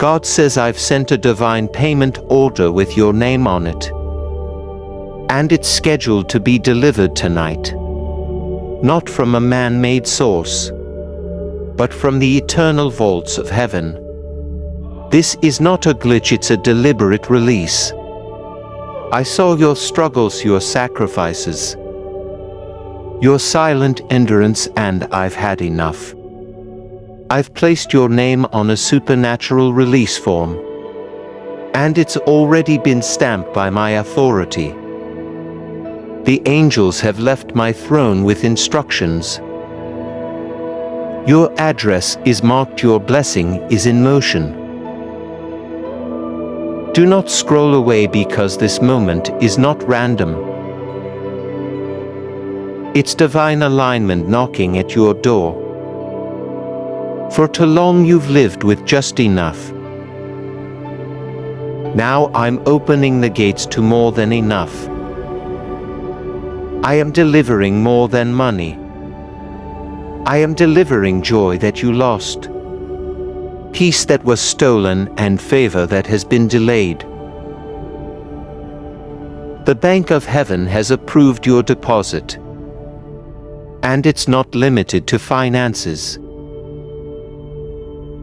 God says I've sent a divine payment order with your name on it. And it's scheduled to be delivered tonight. Not from a man-made source, but from the eternal vaults of heaven. This is not a glitch, it's a deliberate release. I saw your struggles, your sacrifices, your silent endurance, and I've had enough. I've placed your name on a supernatural release form, and it's already been stamped by my authority. The angels have left my throne with instructions. Your address is marked, your blessing is in motion. Do not scroll away, because this moment is not random. It's divine alignment knocking at your door. For too long you've lived with just enough. Now I'm opening the gates to more than enough. I am delivering more than money. I am delivering joy that you lost, peace that was stolen, and favor that has been delayed. The Bank of Heaven has approved your deposit, and it's not limited to finances.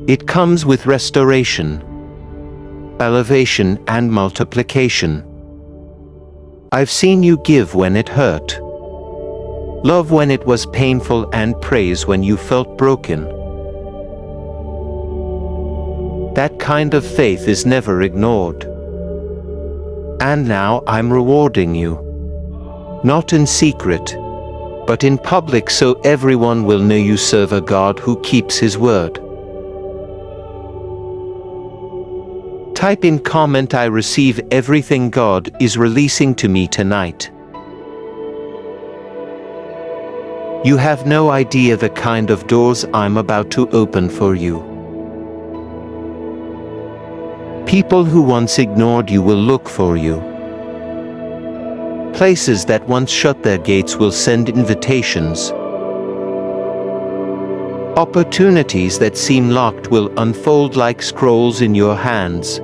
It comes with restoration, elevation, and multiplication. I've seen you give when it hurt, love when it was painful, and praise when you felt broken. That kind of faith is never ignored. And now I'm rewarding you, not in secret, but in public, so everyone will know you serve a God who keeps his word. Type in comment, I receive everything God is releasing to me tonight. You have no idea the kind of doors I'm about to open for you. People who once ignored you will look for you. Places that once shut their gates will send invitations. Opportunities that seem locked will unfold like scrolls in your hands.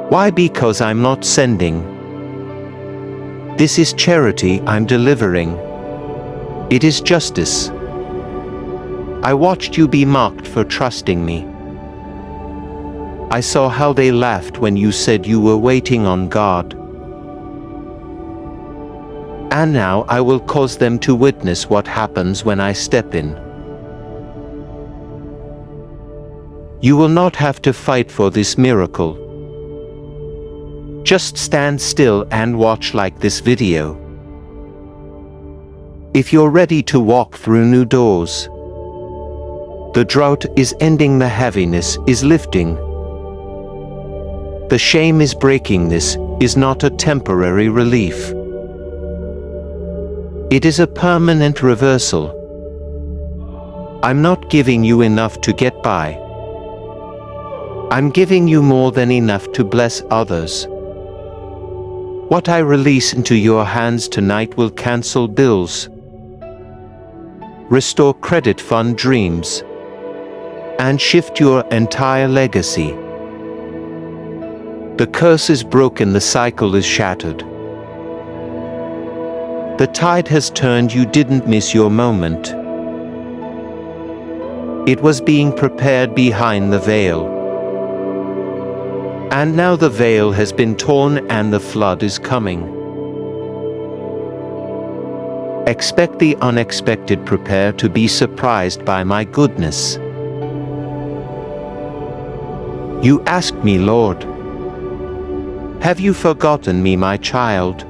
Why? Because I'm not sending. This is charity I'm delivering. It is justice. I watched you be mocked for trusting me. I saw how they laughed when you said you were waiting on God. And now I will cause them to witness what happens when I step in. You will not have to fight for this miracle. Just stand still and watch, like this video. If you're ready to walk through new doors, the drought is ending, the heaviness is lifting. The shame is breaking. This is not a temporary relief. It is a permanent reversal. I'm not giving you enough to get by. I'm giving you more than enough to bless others. What I release into your hands tonight will cancel bills, restore credit, fund dreams, and shift your entire legacy. The curse is broken, the cycle is shattered. The tide has turned, you didn't miss your moment. It was being prepared behind the veil. And now the veil has been torn and the flood is coming. Expect the unexpected, prepare to be surprised by my goodness. You asked me, Lord, have you forgotten me, my child?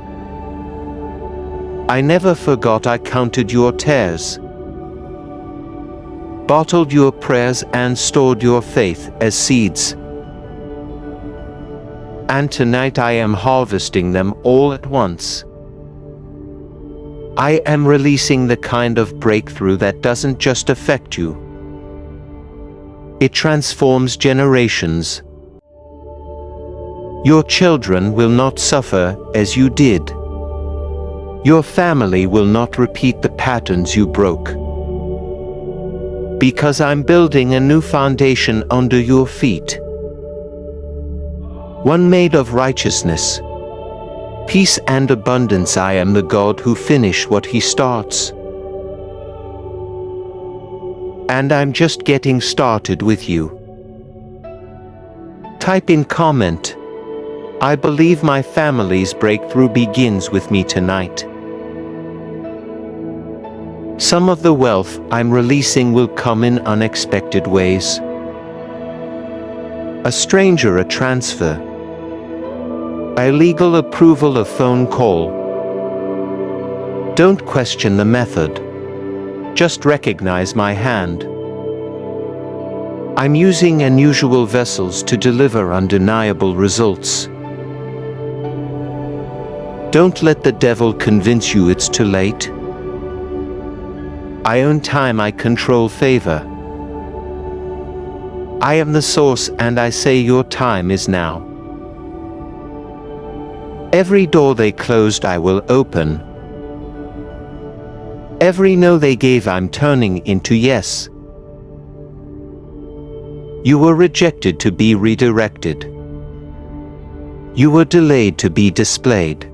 I never forgot. I counted your tears, bottled your prayers, and stored your faith as seeds. And tonight I am harvesting them all at once. I am releasing the kind of breakthrough that doesn't just affect you. It transforms generations. Your children will not suffer as you did. Your family will not repeat the patterns you broke. because I'm building a new foundation under your feet. One made of righteousness, peace and abundance. I am the God who finishes what He starts. And I'm just getting started with you. Type in comment, I believe my family's breakthrough begins with me tonight. Some of the wealth I'm releasing will come in unexpected ways. A stranger, a transfer, a legal approval, a phone call. Don't question the method. Just recognize my hand. I'm using unusual vessels to deliver undeniable results. Don't let the devil convince you it's too late. I own time, I control favor. I am the source, and I say your time is now. Every door they closed I will open. Every no they gave I'm turning into yes. You were rejected to be redirected. You were delayed to be displayed.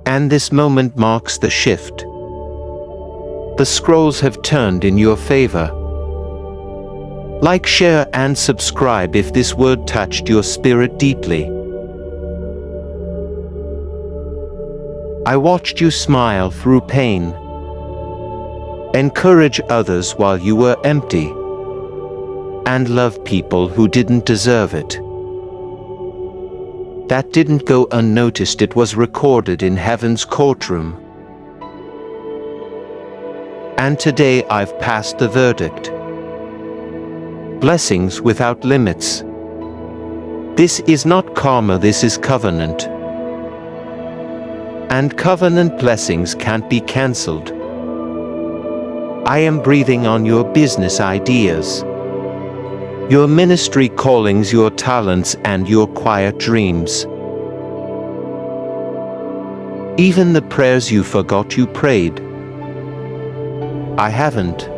And this moment marks the shift. The scrolls have turned in your favor. Like, share, and subscribe if this word touched your spirit deeply. I watched you smile through pain, encourage others while you were empty, and love people who didn't deserve it. That didn't go unnoticed, it was recorded in heaven's courtroom. And today I've passed the verdict. Blessings without limits. This is not karma, this is covenant. And covenant blessings can't be cancelled. I am breathing on your business ideas, your ministry callings, your talents, and your quiet dreams. Even the prayers you forgot you prayed, I haven't.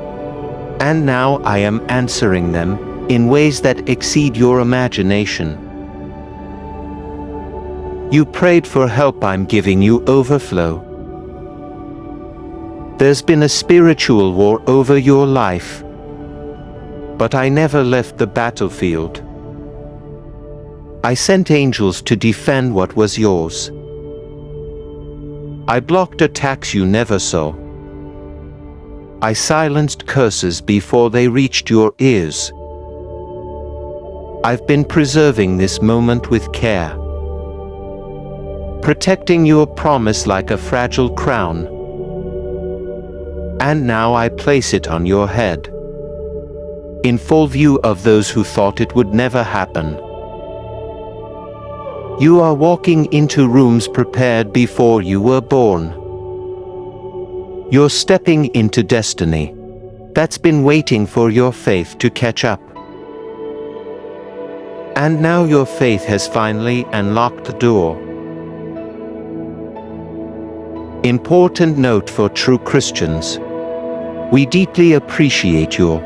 And now I am answering them in ways that exceed your imagination. You prayed for help, I'm giving you overflow. There's been a spiritual war over your life, but I never left the battlefield. I sent angels to defend what was yours. I blocked attacks you never saw. I silenced curses before they reached your ears. I've been preserving this moment with care, protecting your promise like a fragile crown. And now I place it on your head, in full view of those who thought it would never happen. You are walking into rooms prepared before you were born. You're stepping into destiny that's been waiting for your faith to catch up. And now your faith has finally unlocked the door. Important note for true Christians. We deeply appreciate your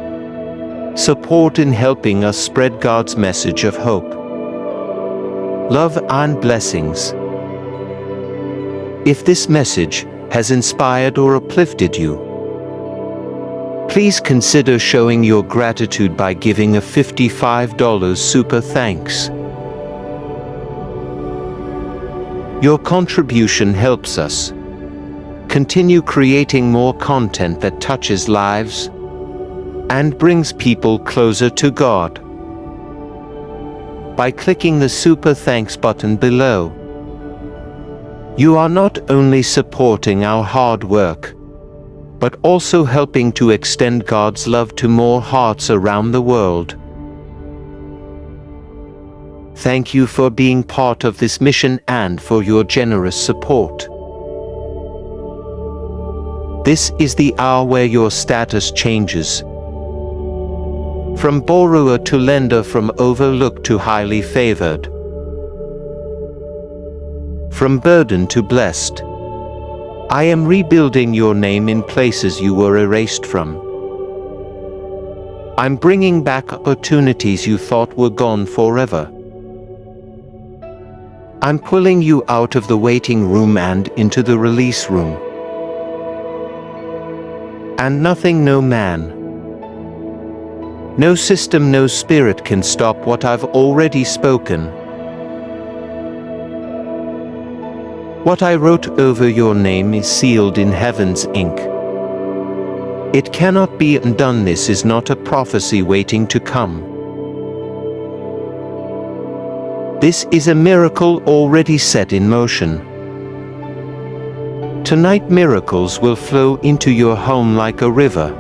support in helping us spread God's message of hope, love, and blessings. If this message has inspired or uplifted you, please consider showing your gratitude by giving a $55 super thanks. Your contribution helps us continue creating more content that touches lives and brings people closer to God. By clicking the super thanks button below, you are not only supporting our hard work, but also helping to extend God's love to more hearts around the world. Thank you for being part of this mission and for your generous support. This is the hour where your status changes. From borrower to lender, from overlooked to highly favored. From burden to blessed. I am rebuilding your name in places you were erased from. I'm bringing back opportunities you thought were gone forever. I'm pulling you out of the waiting room and into the release room. And nothing, no man, no system, no spirit can stop what I've already spoken. What I wrote over your name is sealed in heaven's ink. It cannot be undone. This is not a prophecy waiting to come. This is a miracle already set in motion. Tonight miracles will flow into your home like a river.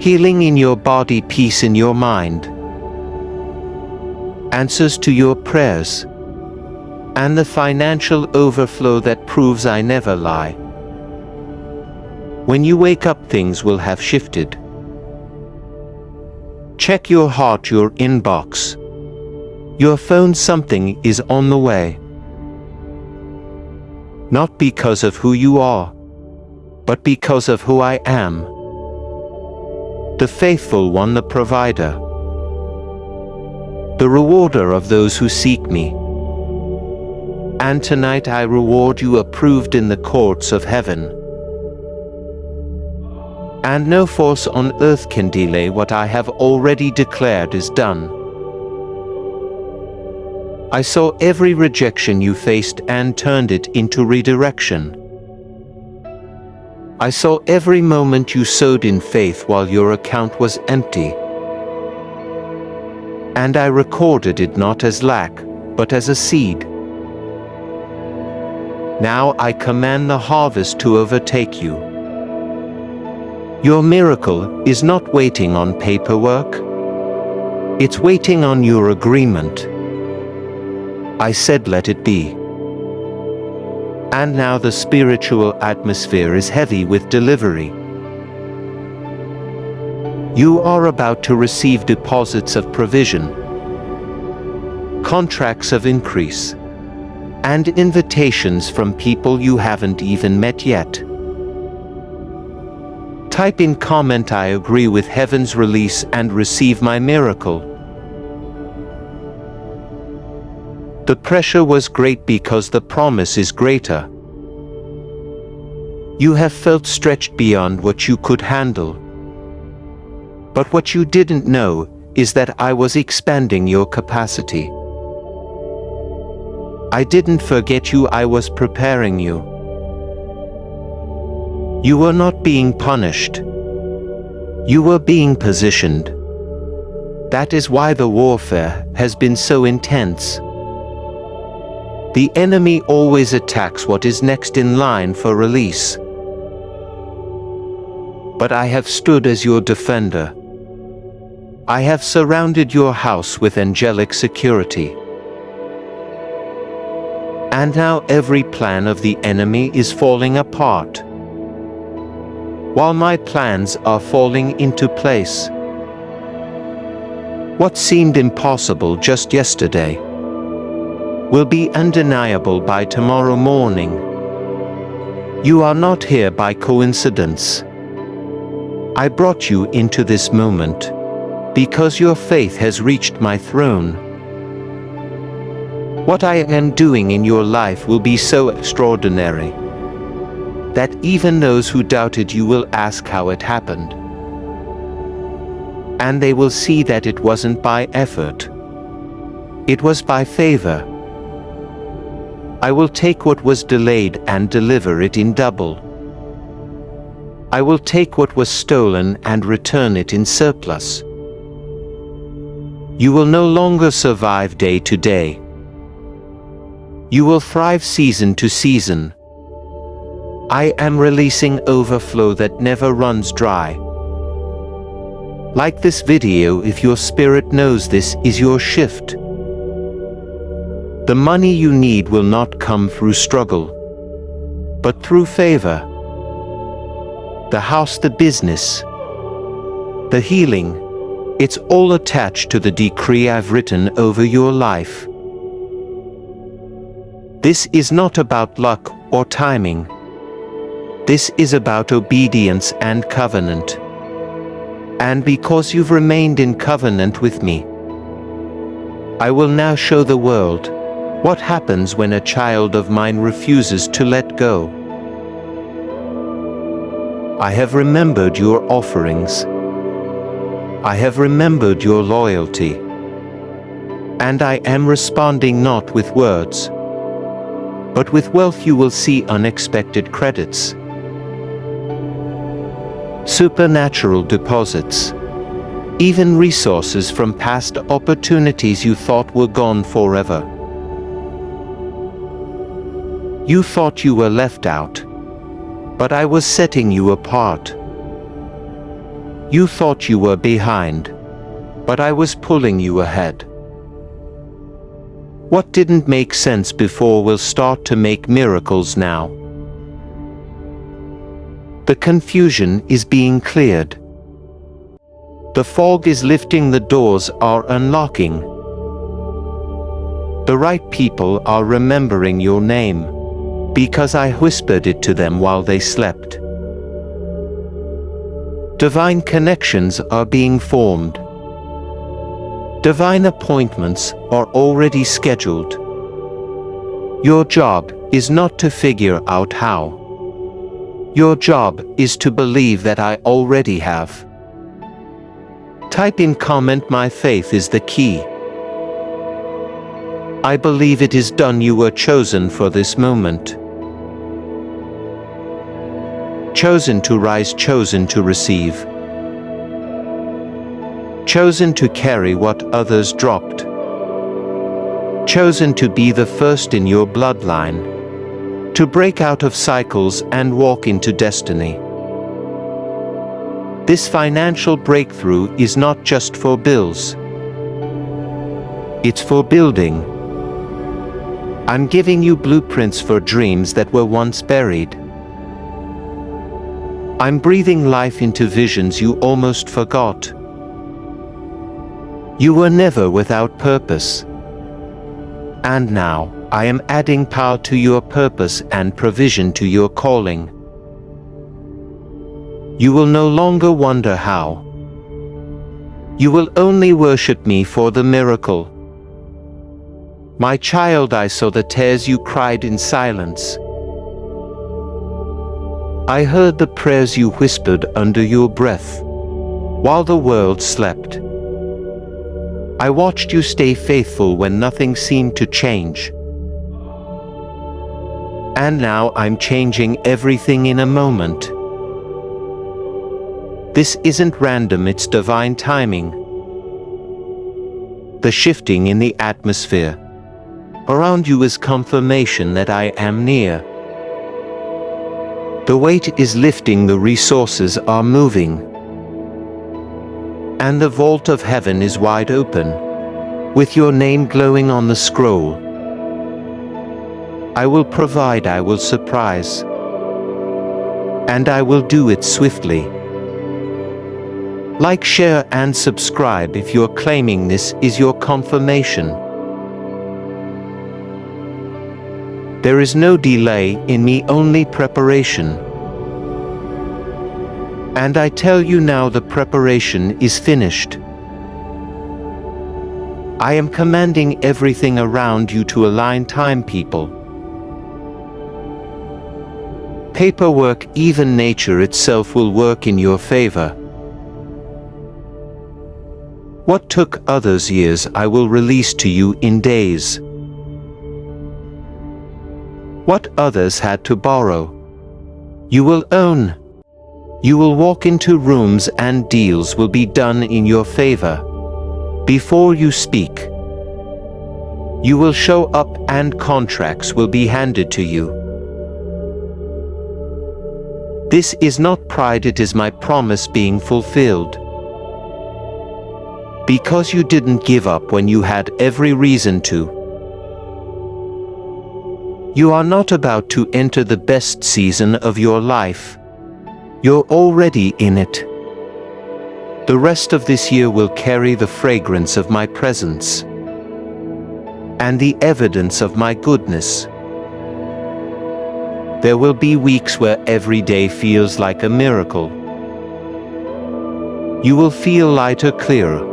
Healing in your body, peace in your mind. Answers to your prayers. And the financial overflow that proves I never lie. When you wake up, things will have shifted. Check your heart, your inbox. Your phone, something is on the way. Not because of who you are, but because of who I am. The faithful one, the provider. The rewarder of those who seek me. And tonight I reward you, approved in the courts of heaven. And no force on earth can delay what I have already declared is done. I saw every rejection you faced and turned it into redirection. I saw every moment you sowed in faith while your account was empty. And I recorded it not as lack, but as a seed. Now I command the harvest to overtake you. Your miracle is not waiting on paperwork. It's waiting on your agreement. I said, let it be. And now the spiritual atmosphere is heavy with delivery. You are about to receive deposits of provision, contracts of increase, and invitations from people you haven't even met yet. Type in comment, I agree with heaven's release and receive my miracle. The pressure was great because the promise is greater. You have felt stretched beyond what you could handle. But what you didn't know is that I was expanding your capacity. I didn't forget you, I was preparing you. You were not being punished. You were being positioned. That is why the warfare has been so intense. The enemy always attacks what is next in line for release. But I have stood as your defender. I have surrounded your house with angelic security. And now every plan of the enemy is falling apart, while my plans are falling into place. What seemed impossible just yesterday will be undeniable by tomorrow morning. You are not here by coincidence. I brought you into this moment because your faith has reached my throne. What I am doing in your life will be so extraordinary that even those who doubted you will ask how it happened. And they will see that it wasn't by effort. It was by favor. I will take what was delayed and deliver it in double. I will take what was stolen and return it in surplus. You will no longer survive day to day. You will thrive season to season. I am releasing overflow that never runs dry. Like this video if your spirit knows this is your shift. The money you need will not come through struggle, but through favor. The house, the business, the healing, it's all attached to the decree I've written over your life. This is not about luck or timing. This is about obedience and covenant. And because you've remained in covenant with me, I will now show the world what happens when a child of mine refuses to let go. I have remembered your offerings. I have remembered your loyalty. And I am responding not with words, but with wealth. You will see unexpected credits, supernatural deposits, even resources from past opportunities you thought were gone forever. You thought you were left out, but I was setting you apart. You thought you were behind, but I was pulling you ahead. What didn't make sense before will start to make miracles now. The confusion is being cleared. The fog is lifting, the doors are unlocking. The right people are remembering your name, because I whispered it to them while they slept. Divine connections are being formed. Divine appointments are already scheduled. Your job is not to figure out how. Your job is to believe that I already have. Type in comment, my faith is the key. I believe it is done. You were chosen for this moment. Chosen to rise, chosen to receive. Chosen to carry what others dropped. Chosen to be the first in your bloodline, to break out of cycles and walk into destiny. This financial breakthrough is not just for bills. It's for building. I'm giving you blueprints for dreams that were once buried. I'm breathing life into visions you almost forgot. You were never without purpose. And now, I am adding power to your purpose and provision to your calling. You will no longer wonder how. You will only worship me for the miracle. My child, I saw the tears you cried in silence. I heard the prayers you whispered under your breath, while the world slept. I watched you stay faithful when nothing seemed to change. And now I'm changing everything in a moment. This isn't random, it's divine timing. The shifting in the atmosphere around you is confirmation that I am near. The weight is lifting, the resources are moving. And the vault of heaven is wide open, with your name glowing on the scroll. I will provide, I will surprise, and I will do it swiftly. Like, share, and subscribe if you're claiming this is your confirmation. There is no delay in me, only preparation. And I tell you now, the preparation is finished. I am commanding everything around you to align. Time, people, paperwork, even nature itself will work in your favor. What took others years, I will release to you in days. What others had to borrow, you will own. You will walk into rooms and deals will be done in your favor. Before you speak, you will show up and contracts will be handed to you. This is not pride, it is my promise being fulfilled. Because you didn't give up when you had every reason to. You are not about to enter the best season of your life. You're already in it. The rest of this year will carry the fragrance of my presence and the evidence of my goodness. There will be weeks where every day feels like a miracle. You will feel lighter, clearer,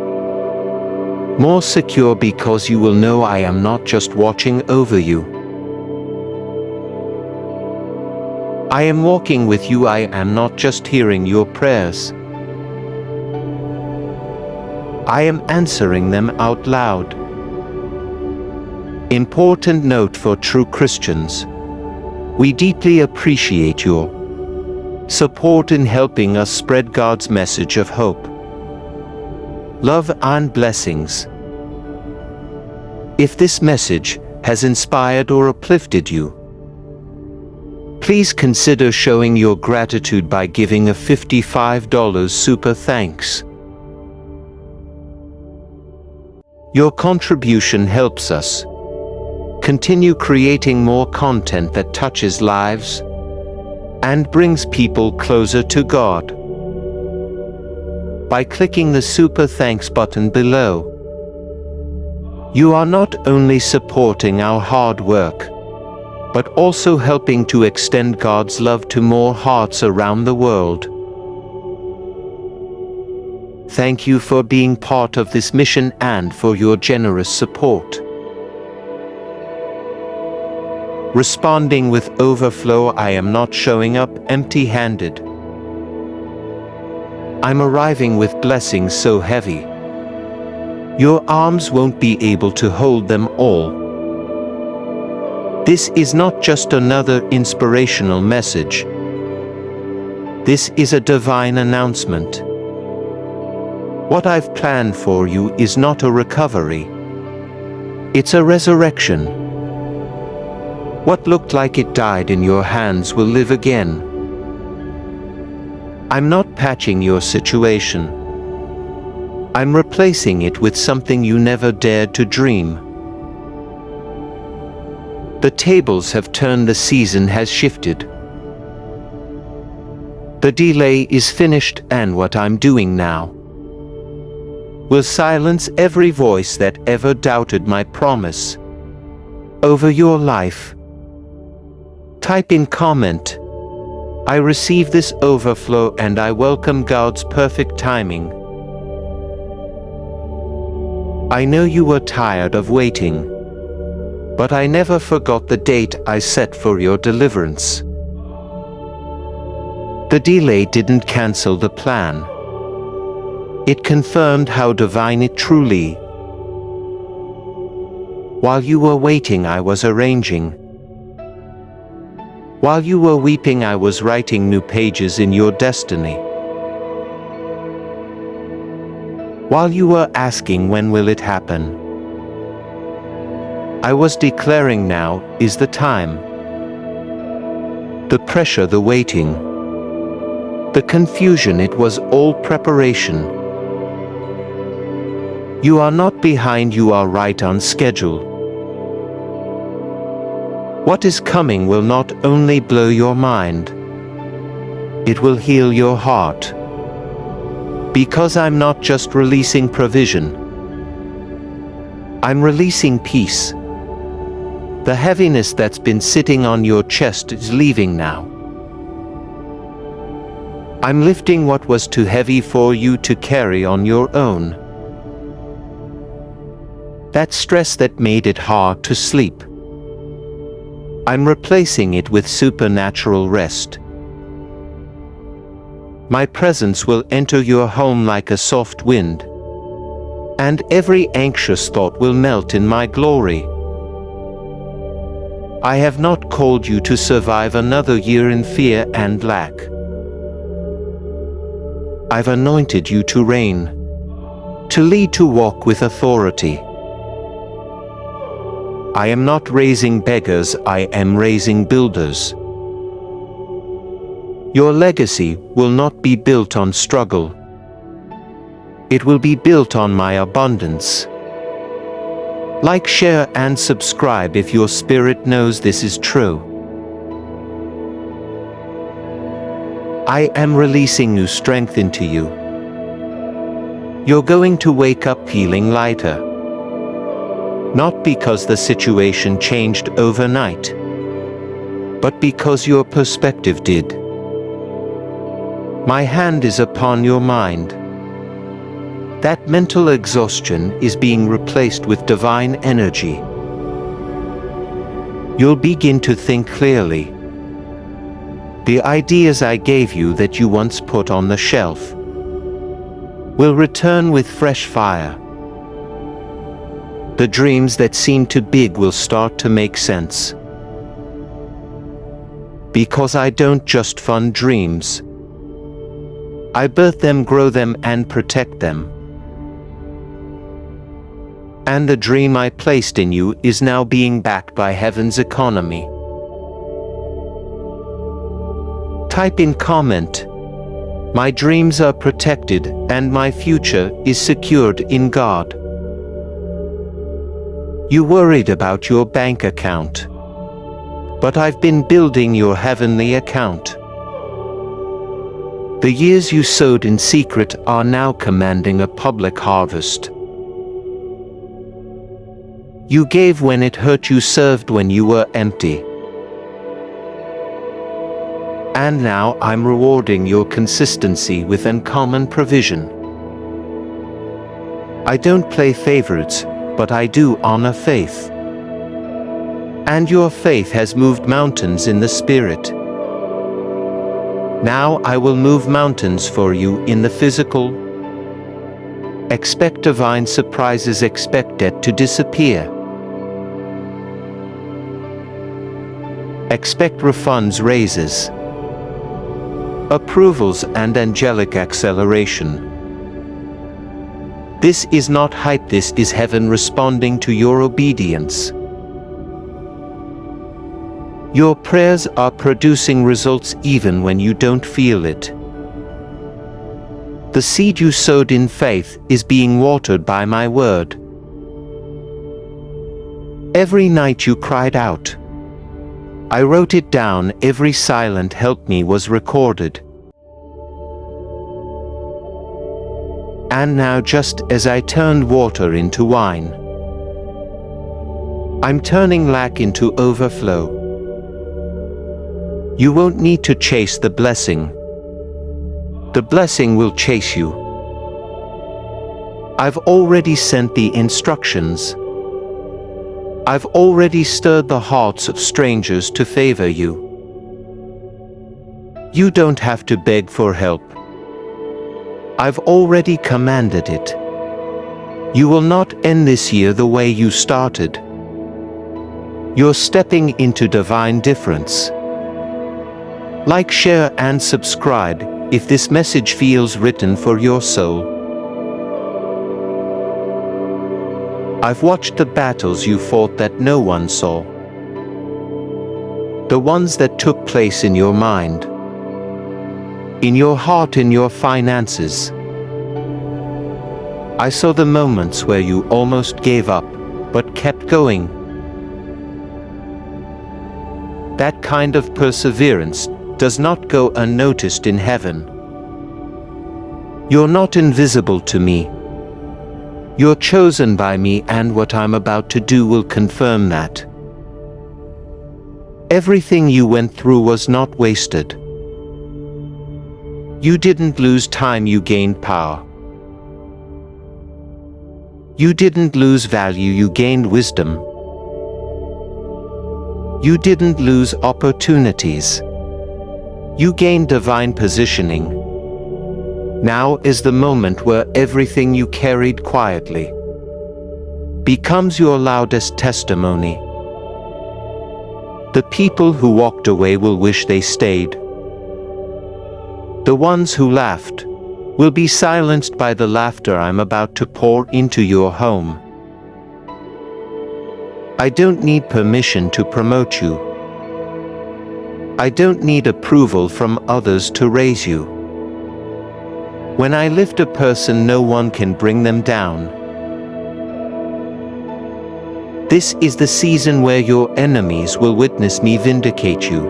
more secure, because you will know I am not just watching over you. I am walking with you. I am not just hearing your prayers. I am answering them out loud. Important note for true Christians. We deeply appreciate your support in helping us spread God's message of hope, love, and blessings. If this message has inspired or uplifted you, please consider showing your gratitude by giving a $55 super thanks. Your contribution helps us continue creating more content that touches lives and brings people closer to God. By clicking the super thanks button below, you are not only supporting our hard work, but also helping to extend God's love to more hearts around the world. Thank you for being part of this mission and for your generous support. Responding with overflow. I am not showing up empty-handed. I'm arriving with blessings so heavy, your arms won't be able to hold them all. This is not just another inspirational message. This is a divine announcement. What I've planned for you is not a recovery. It's a resurrection. What looked like it died in your hands will live again. I'm not patching your situation. I'm replacing it with something you never dared to dream. The tables have turned, the season has shifted. The delay is finished, and what I'm doing now will silence every voice that ever doubted my promise over your life. Type in comment, I receive this overflow and I welcome God's perfect timing. I know you were tired of waiting, but I never forgot the date I set for your deliverance. The delay didn't cancel the plan. It confirmed how divine it truly. While you were waiting, I was arranging. While you were weeping, I was writing new pages in your destiny. While you were asking when will it happen, I was declaring now is the time. The pressure, the waiting, the confusion, it was all preparation. You are not behind, you are right on schedule. What is coming will not only blow your mind, it will heal your heart. Because I'm not just releasing provision, I'm releasing peace. The heaviness that's been sitting on your chest is leaving now. I'm lifting what was too heavy for you to carry on your own. That stress that made it hard to sleep, I'm replacing it with supernatural rest. My presence will enter your home like a soft wind, and every anxious thought will melt in my glory. I have not called you to survive another year in fear and lack. I've anointed you to reign, to lead, to walk with authority. I am not raising beggars, I am raising builders. Your legacy will not be built on struggle. It will be built on my abundance. Like, share, and subscribe if your spirit knows this is true. I am releasing new strength into you. You're going to wake up feeling lighter. Not because the situation changed overnight, but because your perspective did. My hand is upon your mind. That mental exhaustion is being replaced with divine energy. You'll begin to think clearly. The ideas I gave you that you once put on the shelf will return with fresh fire. The dreams that seem too big will start to make sense. Because I don't just fund dreams. I birth them, grow them, and protect them. And the dream I placed in you is now being backed by heaven's economy. Type in comment, "My dreams are protected and my future is secured in God." You worried about your bank account, but I've been building your heavenly account. The years you sowed in secret are now commanding a public harvest. You gave when it hurt, you served when you were empty. And now I'm rewarding your consistency with uncommon provision. I don't play favorites, but I do honor faith. And your faith has moved mountains in the spirit. Now I will move mountains for you in the physical. Expect divine surprises, expect debt to disappear. Expect refunds, raises, approvals, and angelic acceleration. This is not hype, this is heaven responding to your obedience. Your prayers are producing results even when you don't feel it. The seed you sowed in faith is being watered by my word. Every night you cried out. I wrote it down, every silent "help me" was recorded. And now, just as I turned water into wine, I'm turning lack into overflow. You won't need to chase the blessing. The blessing will chase you. I've already sent the instructions. I've already stirred the hearts of strangers to favor you. You don't have to beg for help. I've already commanded it. You will not end this year the way you started. You're stepping into divine difference. Like, share, and subscribe if this message feels written for your soul. I've watched the battles you fought that no one saw. The ones that took place in your mind, in your heart, in your finances. I saw the moments where you almost gave up, but kept going. That kind of perseverance does not go unnoticed in heaven. You're not invisible to me. You're chosen by me, and what I'm about to do will confirm that. Everything you went through was not wasted. You didn't lose time, you gained power. You didn't lose value, you gained wisdom. You didn't lose opportunities. You gained divine positioning. Now is the moment where everything you carried quietly becomes your loudest testimony. The people who walked away will wish they stayed. The ones who laughed will be silenced by the laughter I'm about to pour into your home. I don't need permission to promote you. I don't need approval from others to raise you. When I lift a person, no one can bring them down. This is the season where your enemies will witness me vindicate you.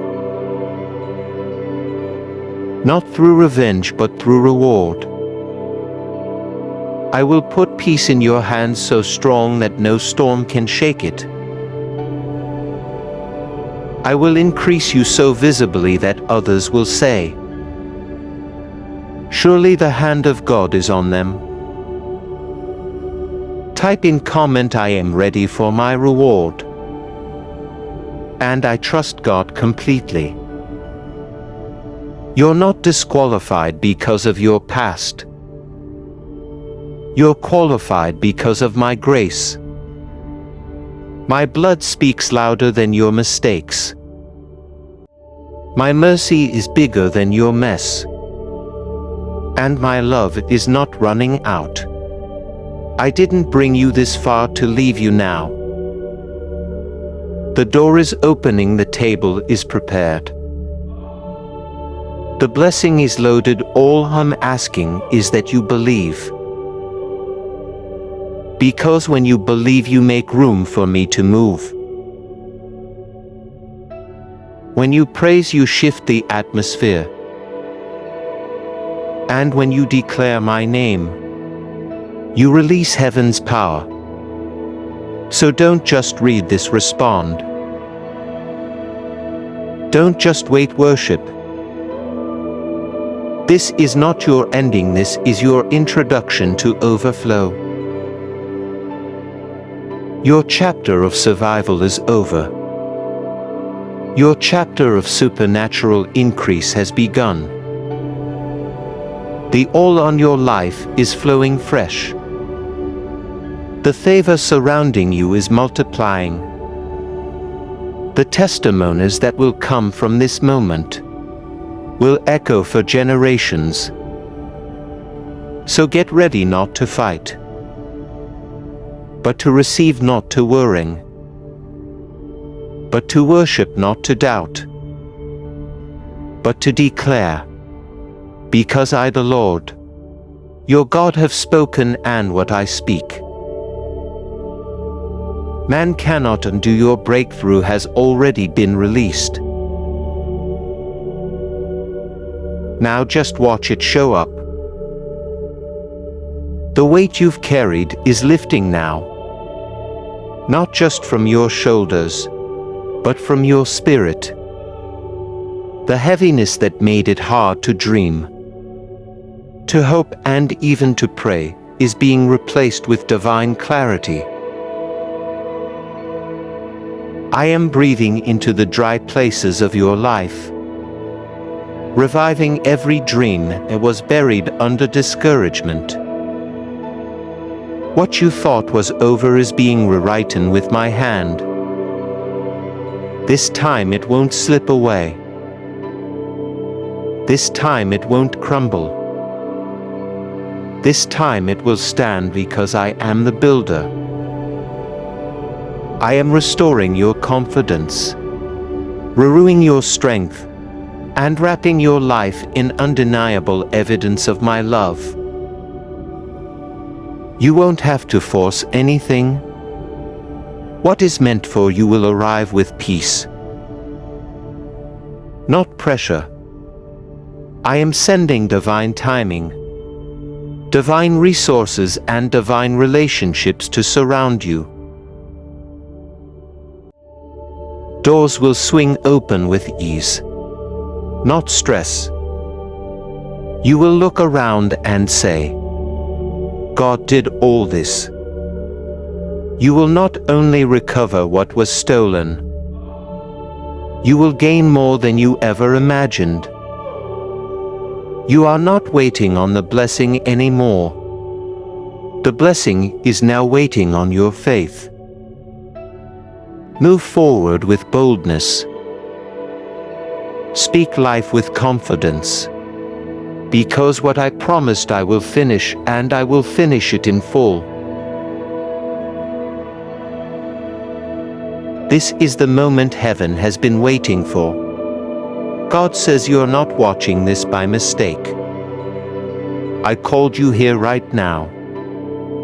Not through revenge, but through reward. I will put peace in your hands so strong that no storm can shake it. I will increase you so visibly that others will say, "Surely the hand of God is on them." Type in comment I am ready for my reward. And I trust God completely. You're not disqualified because of your past. You're qualified because of my grace. My blood speaks louder than your mistakes. My mercy is bigger than your mess. And my love is not running out. I didn't bring you this far to leave you now. The door is opening, the table is prepared. The blessing is loaded, all I'm asking is that you believe. Because when you believe, you make room for me to move. When you praise, you shift the atmosphere. And when you declare my name, you release heaven's power. So don't just read this, respond. Don't just wait, worship. This is not your ending, this is your introduction to overflow. Your chapter of survival is over. Your chapter of supernatural increase has begun. The oil on your life is flowing fresh. The favor surrounding you is multiplying. The testimonies that will come from this moment will echo for generations. So get ready not to fight, but to receive, not to worrying, but to worship, not to doubt, but to declare, because I, the Lord, your God, have spoken, and what I speak. Man cannot undo your breakthrough has already been released. Now just watch it show up. The weight you've carried is lifting now. Not just from your shoulders, but from your spirit. The heaviness that made it hard to dream, to hope, and even to pray is being replaced with divine clarity. I am breathing into the dry places of your life, reviving every dream that was buried under discouragement. What you thought was over is being rewritten with my hand. This time it won't slip away. This time it won't crumble. This time it will stand, because I am the builder. I am restoring your confidence, renewing your strength, and wrapping your life in undeniable evidence of my love. You won't have to force anything. What is meant for you will arrive with peace, not pressure. I am sending divine timing, divine resources, and divine relationships to surround you. Doors will swing open with ease, not stress. You will look around and say, God did all this. You will not only recover what was stolen, you will gain more than you ever imagined. You are not waiting on the blessing anymore. The blessing is now waiting on your faith. Move forward with boldness. Speak life with confidence. Because what I promised I will finish, and I will finish it in full. This is the moment heaven has been waiting for. God says you're not watching this by mistake. I called you here right now.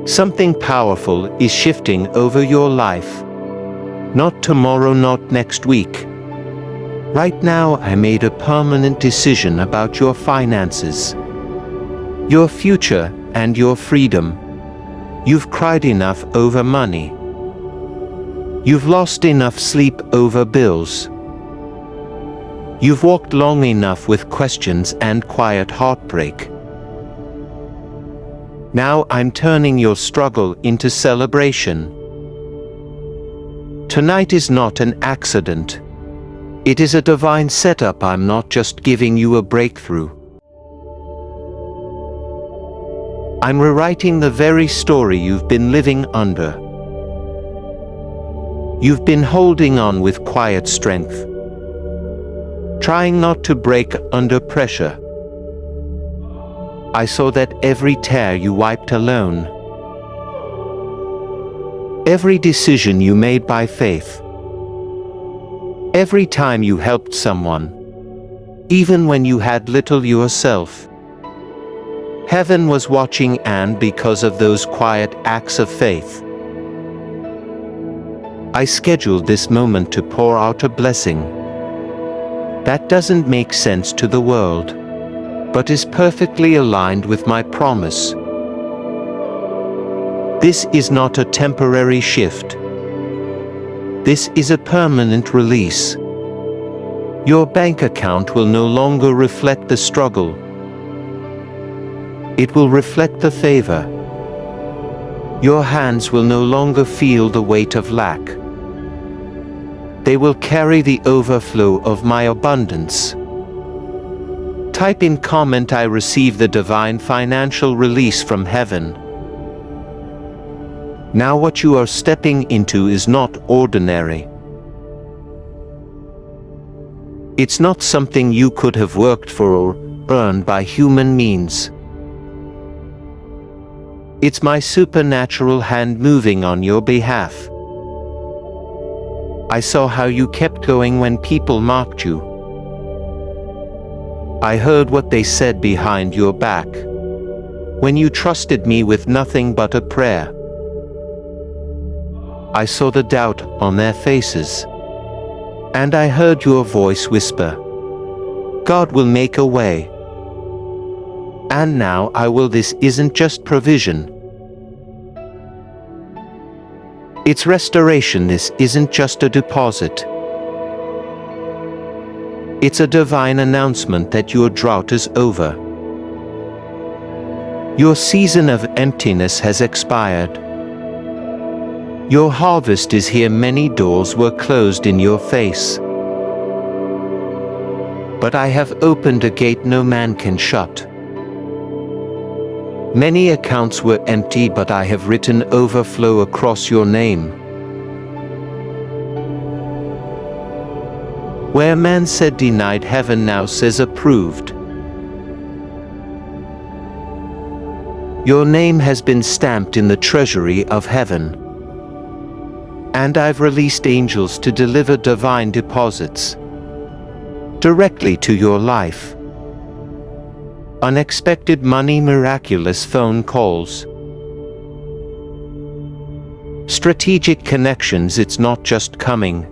Something powerful is shifting over your life. Not tomorrow, not next week. Right now, I made a permanent decision about your finances, your future, and your freedom. You've cried enough over money. You've lost enough sleep over bills. You've walked long enough with questions and quiet heartbreak. Now I'm turning your struggle into celebration. Tonight is not an accident. It is a divine setup. I'm not just giving you a breakthrough. I'm rewriting the very story you've been living under. You've been holding on with quiet strength, trying not to break under pressure. I saw that every tear you wiped alone, every decision you made by faith, every time you helped someone, even when you had little yourself. Heaven was watching, and because of those quiet acts of faith, I scheduled this moment to pour out a blessing that doesn't make sense to the world, but is perfectly aligned with my promise. This is not a temporary shift. This is a permanent release. Your bank account will no longer reflect the struggle. It will reflect the favor. Your hands will no longer feel the weight of lack. They will carry the overflow of my abundance. Type in comment, I receive the divine financial release from heaven. Now what you are stepping into is not ordinary. It's not something you could have worked for or earned by human means. It's my supernatural hand moving on your behalf. I saw how you kept going when people mocked you. I heard what they said behind your back, when you trusted me with nothing but a prayer. I saw the doubt on their faces, and I heard your voice whisper, God will make a way. And now I will. This isn't just provision. It's restoration. This isn't just a deposit. It's a divine announcement that your drought is over. Your season of emptiness has expired. Your harvest is here. Many doors were closed in your face, but I have opened a gate no man can shut. Many accounts were empty, but I have written overflow across your name. Where man said denied, heaven now says approved. Your name has been stamped in the treasury of heaven, and I've released angels to deliver divine deposits directly to your life. Unexpected money, miraculous phone calls, strategic connections. It's not just coming.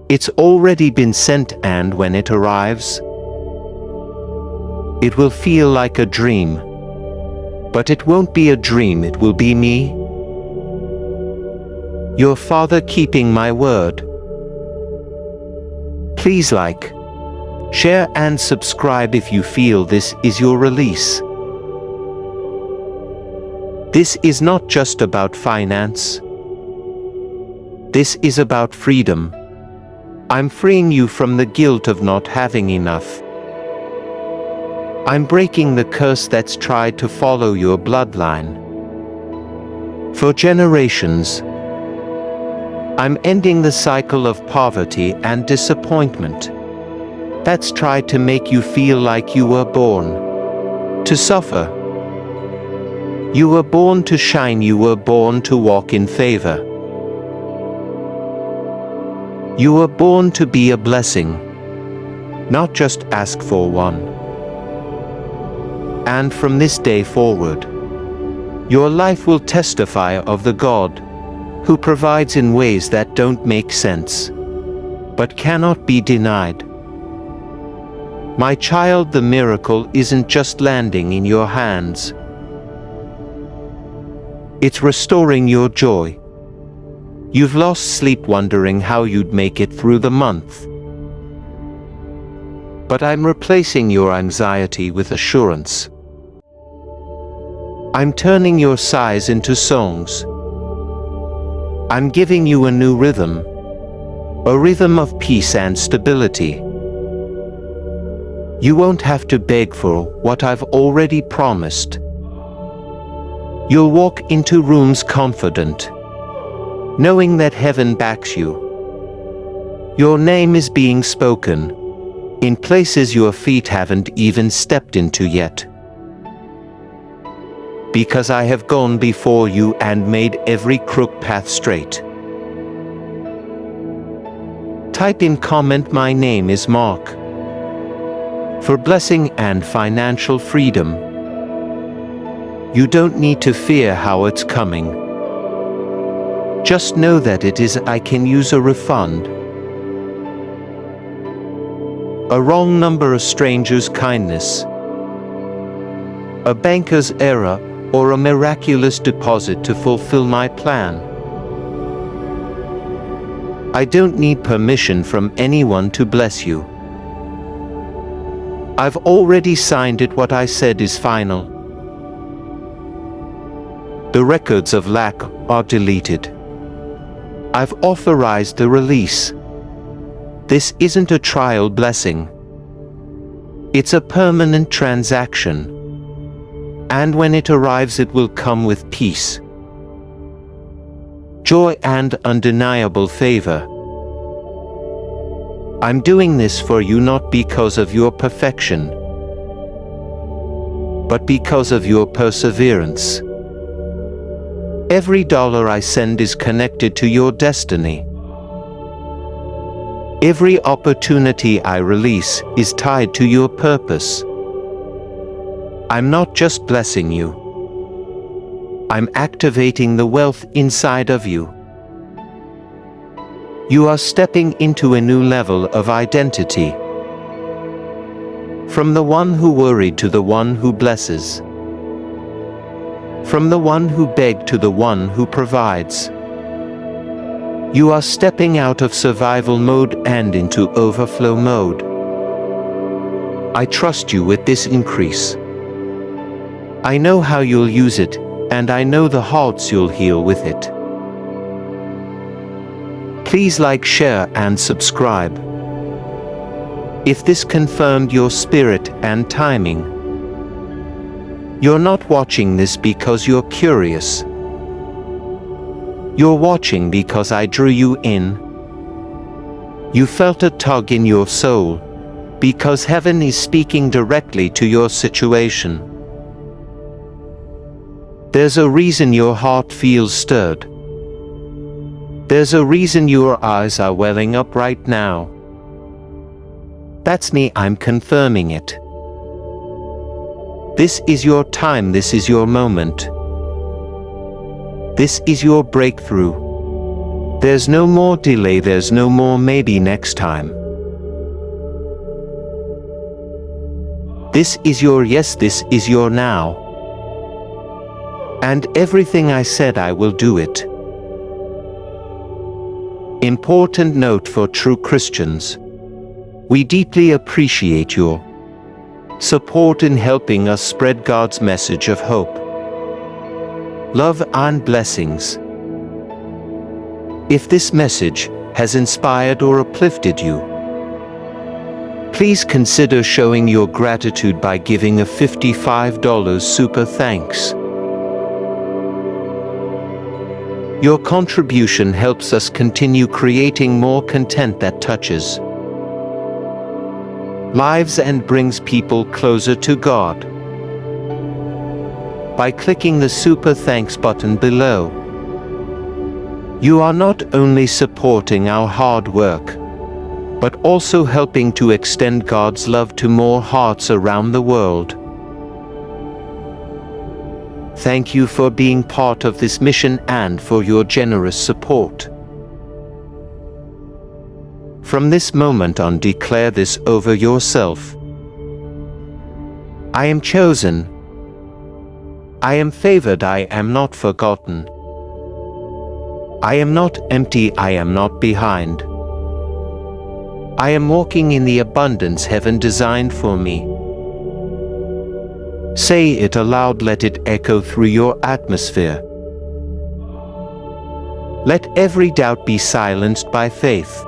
It's already been sent, and when it arrives, it will feel like a dream. But it won't be a dream, it will be me, your Father, keeping my word. Please like, share and subscribe if you feel this is your release. This is not just about finance. This is about freedom. I'm freeing you from the guilt of not having enough. I'm breaking the curse that's tried to follow your bloodline for generations. I'm ending the cycle of poverty and disappointment that's tried to make you feel like you were born to suffer. You were born to shine. You were born to walk in favor. You were born to be a blessing, not just ask for one. And from this day forward, your life will testify of the God who provides in ways that don't make sense, but cannot be denied. My child, the miracle isn't just landing in your hands. It's restoring your joy. You've lost sleep wondering how you'd make it through the month. But I'm replacing your anxiety with assurance. I'm turning your sighs into songs. I'm giving you a new rhythm. A rhythm of peace and stability. You won't have to beg for what I've already promised. You'll walk into rooms confident, knowing that heaven backs you. Your name is being spoken in places your feet haven't even stepped into yet. Because I have gone before you and made every crooked path straight. Type in comment, my name is Mark. For blessing and financial freedom. You don't need to fear how it's coming. Just know that it is I can use a refund. A wrong number, a stranger's kindness, a banker's error, or a miraculous deposit to fulfill my plan. I don't need permission from anyone to bless you. I've already signed it. What I said is final. The records of lack are deleted. I've authorized the release. This isn't a trial blessing. It's a permanent transaction. And when it arrives, it will come with peace, joy, and undeniable favor. I'm doing this for you not because of your perfection, but because of your perseverance. Every dollar I send is connected to your destiny. Every opportunity I release is tied to your purpose. I'm not just blessing you. I'm activating the wealth inside of you. You are stepping into a new level of identity. From the one who worried to the one who blesses. From the one who begged to the one who provides. You are stepping out of survival mode and into overflow mode. I trust you with this increase. I know how you'll use it, and I know the hearts you'll heal with it. Please like, share, and subscribe. If this confirmed your spirit and timing. You're not watching this because you're curious. You're watching because I drew you in. You felt a tug in your soul, because heaven is speaking directly to your situation. There's a reason your heart feels stirred. There's a reason your eyes are welling up right now. That's me, I'm confirming it. This is your time, this is your moment. This is your breakthrough. There's no more delay, there's no more maybe next time. This is your yes, this is your now. And everything I said, I will do it. Important note for true Christians. We deeply appreciate your support in helping us spread God's message of hope, love, and blessings. If this message has inspired or uplifted you, please consider showing your gratitude by giving a $55 super thanks. Your contribution helps us continue creating more content that touches lives and brings people closer to God. By clicking the super thanks button below, you are not only supporting our hard work, but also helping to extend God's love to more hearts around the world. Thank you for being part of this mission and for your generous support. From this moment on, declare this over yourself. I am chosen. I am favored. I am not forgotten. I am not empty. I am not behind. I am walking in the abundance heaven designed for me. Say it aloud, let it echo through your atmosphere. Let every doubt be silenced by faith.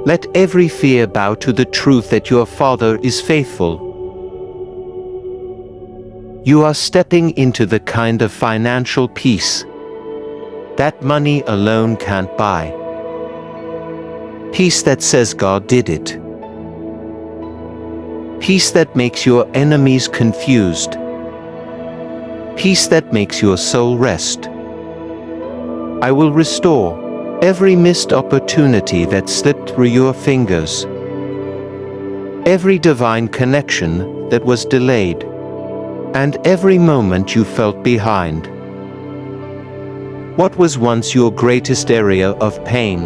Let every fear bow to the truth that your Father is faithful. You are stepping into the kind of financial peace that money alone can't buy. Peace that says God did it. Peace that makes your enemies confused. Peace that makes your soul rest. I will restore every missed opportunity that slipped through your fingers. Every divine connection that was delayed. And every moment you felt behind. What was once your greatest area of pain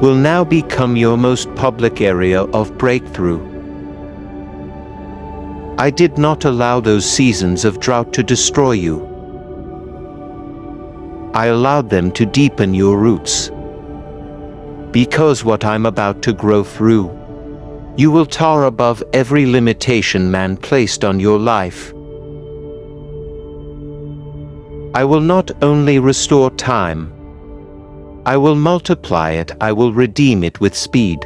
will now become your most public area of breakthrough. I did not allow those seasons of drought to destroy you. I allowed them to deepen your roots. Because what I'm about to grow through, you will tower above every limitation man placed on your life. I will not only restore time, I will multiply it, I will redeem it with speed.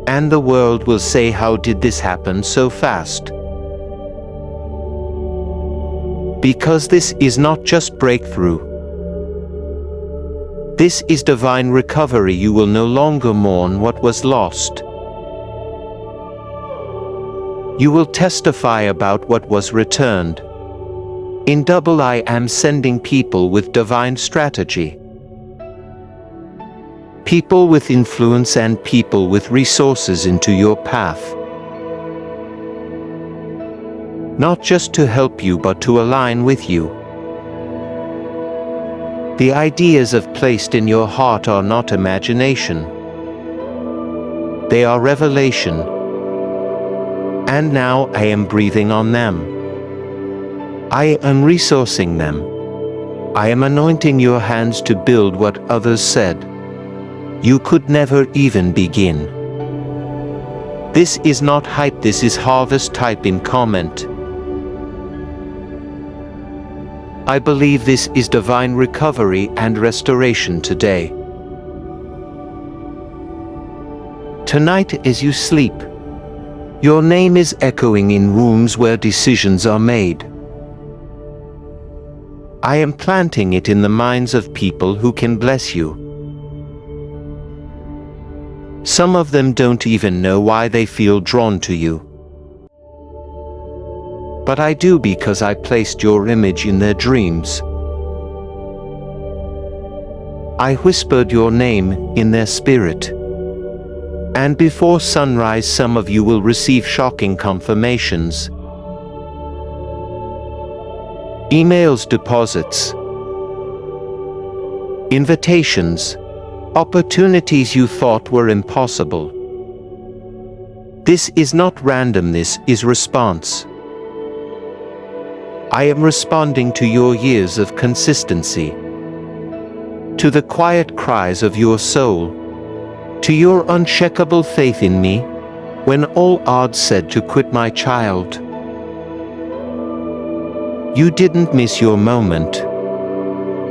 And the world will say, how did this happen so fast? Because this is not just breakthrough. This is divine recovery. You will no longer mourn what was lost. You will testify about what was returned. In double, I am sending people with divine strategy. People with influence and people with resources into your path. Not just to help you, but to align with you. The ideas I've placed in your heart are not imagination. They are revelation. And now I am breathing on them. I am resourcing them. I am anointing your hands to build what others said you could never even begin. This is not hype, this is harvest. Type in comment. I believe this is divine recovery and restoration today. Tonight as you sleep, your name is echoing in rooms where decisions are made. I am planting it in the minds of people who can bless you. Some of them don't even know why they feel drawn to you. But I do, because I placed your image in their dreams. I whispered your name in their spirit. And before sunrise, some of you will receive shocking confirmations. Emails, deposits, invitations, opportunities you thought were impossible. This is not random, this is response. I am responding to your years of consistency, to the quiet cries of your soul, to your unshakable faith in me, when all odds said to quit. My child, you didn't miss your moment.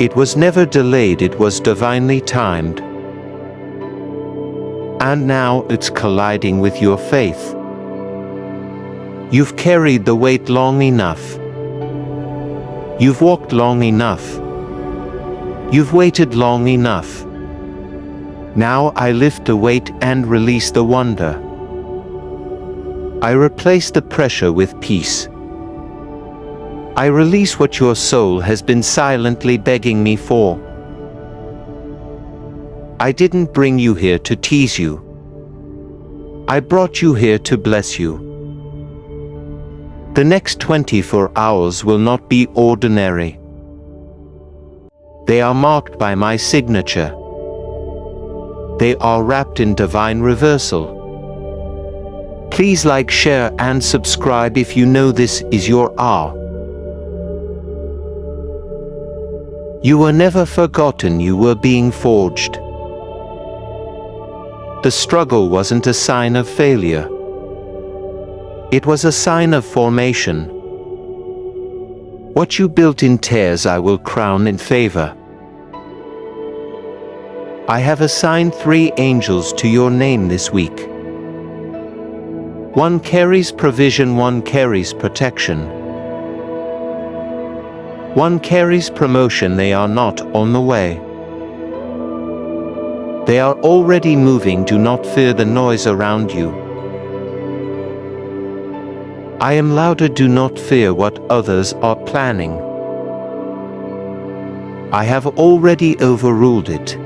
It was never delayed, it was divinely timed. And now it's colliding with your faith. You've carried the weight long enough. You've walked long enough. You've waited long enough. Now I lift the weight and release the wonder. I replace the pressure with peace. I release what your soul has been silently begging me for. I didn't bring you here to tease you. I brought you here to bless you. The next 24 hours will not be ordinary. They are marked by my signature. They are wrapped in divine reversal. Please like, share, and subscribe if you know this is your hour. You were never forgotten, you were being forged. The struggle wasn't a sign of failure. It was a sign of formation. What you built in tears I will crown in favor. I have assigned 3 angels to your name this week. 1 carries provision, 1 carries protection. 1 carries promotion. They are not on the way. They are already moving. Do not fear the noise around you. I am louder. Do not fear what others are planning. I have already overruled it.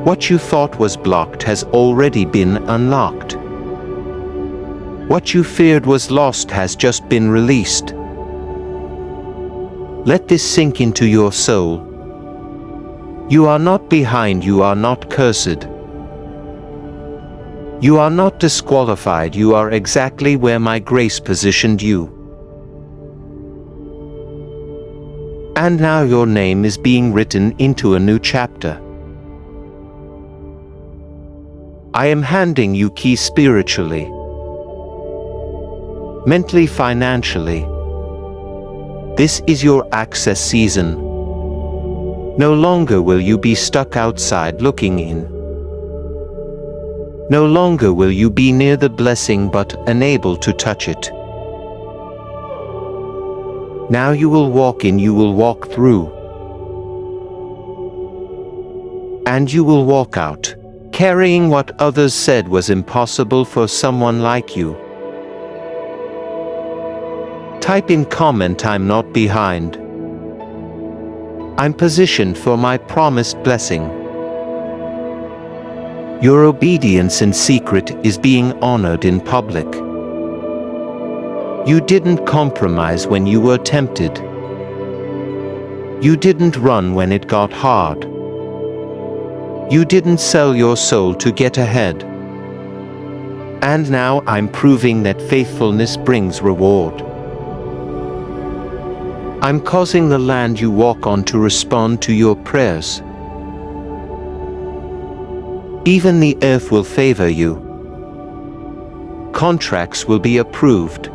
What you thought was blocked has already been unlocked. What you feared was lost has just been released. Let this sink into your soul. You are not behind, you are not cursed. You are not disqualified, you are exactly where my grace positioned you. And now your name is being written into a new chapter. I am handing you keys spiritually, mentally, financially. This is your access season. No longer will you be stuck outside looking in. No longer will you be near the blessing but unable to touch it. Now you will walk in, you will walk through, and you will walk out, carrying what others said was impossible for someone like you. Type in comment, I'm not behind. I'm positioned for my promised blessing. Your obedience in secret is being honored in public. You didn't compromise when you were tempted. You didn't run when it got hard. You didn't sell your soul to get ahead. And now I'm proving that faithfulness brings reward. I'm causing the land you walk on to respond to your prayers. Even the earth will favor you. Contracts will be approved.